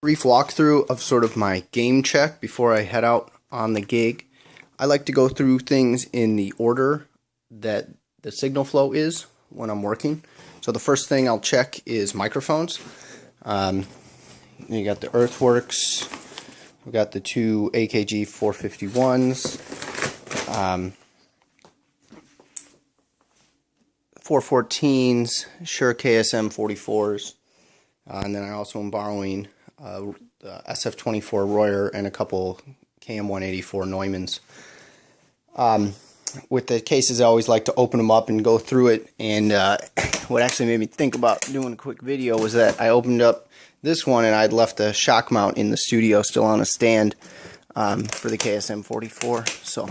Brief walkthrough of sort of my game check before I head out on the gig. I like to go through things in the order that the signal flow is when I'm working. So the first thing I'll check is microphones. You got the Earthworks, we got the two AKG 451s, 414s, Shure KSM 44s, and then I also am borrowing the SF24 Royer and a couple KM184 Neumanns. With the cases, I always like to open them up and go through it, and what actually made me think about doing a quick video was that I opened up this one and I'd left the shock mount in the studio still on a stand for the KSM 44, so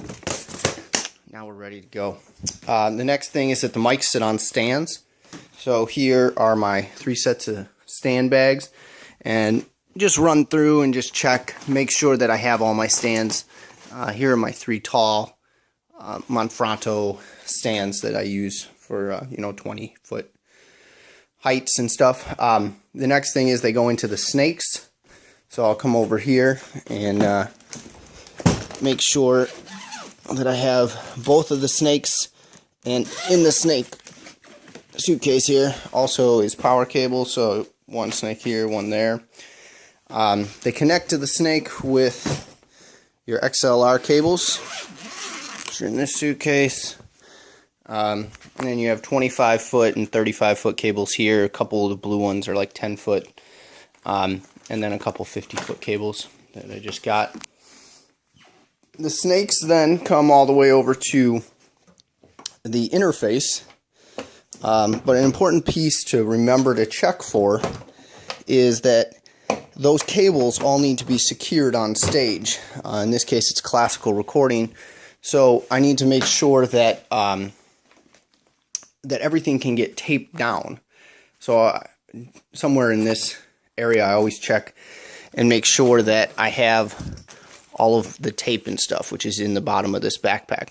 now we're ready to go. The next thing is that the mics sit on stands. So here are my 3 sets of stand bags, and just run through and just check, make sure that I have all my stands. Here are my 3 tall Manfrotto stands that I use for 20-foot heights and stuff. The next thing is they go into the snakes. So I'll come over here and make sure that I have both of the snakes, and in the snake suitcase here also is power cable, so one snake here, one there. They connect to the snake with your XLR cables, which are in this suitcase. And then you have 25-foot and 35-foot cables here. A couple of the blue ones are like 10-foot. And then a couple 50-foot cables that I just got. The snakes then come all the way over to the interface. But an important piece to remember to check for is that those cables all need to be secured on stage. In this case, it's classical recording. So I need to make sure that that everything can get taped down. So somewhere in this area, I always check and make sure that I have all of the tape and stuff, which is in the bottom of this backpack.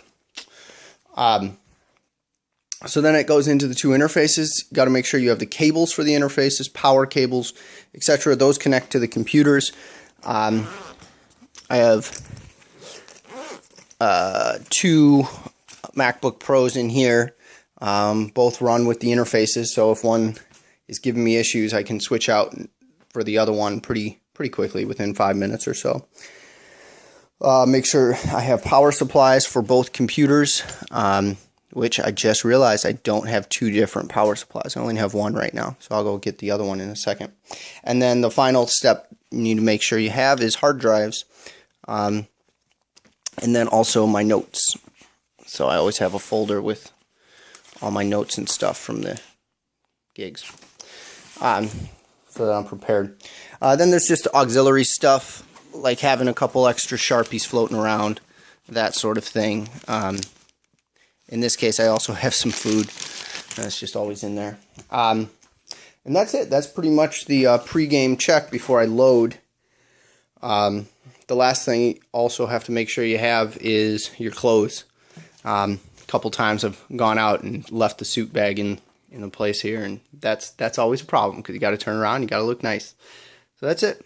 So then it goes into the 2 interfaces. Got to make sure you have the cables for the interfaces, power cables, etc. Those connect to the computers. I have 2 MacBook Pros in here. Both run with the interfaces, so if one is giving me issues, I can switch out for the other one pretty quickly within 5 minutes or so. Make sure I have power supplies for both computers, which I just realized I don't have 2 different power supplies. I only have one right now, so I'll go get the other one in a second. And then the final step you need to make sure you have is hard drives, and then also my notes. So I always have a folder with all my notes and stuff from the gigs, so that I'm prepared. Then there's just auxiliary stuff, like having a couple extra Sharpies floating around, that sort of thing. In this case, I also have some food. That's just always in there. And that's it. That's pretty much the pre-game check before I load. The last thing you also have to make sure you have is your clothes. A couple times I've gone out and left the suit bag in a place here, and that's always a problem because you got to turn around, you got to look nice. So that's it.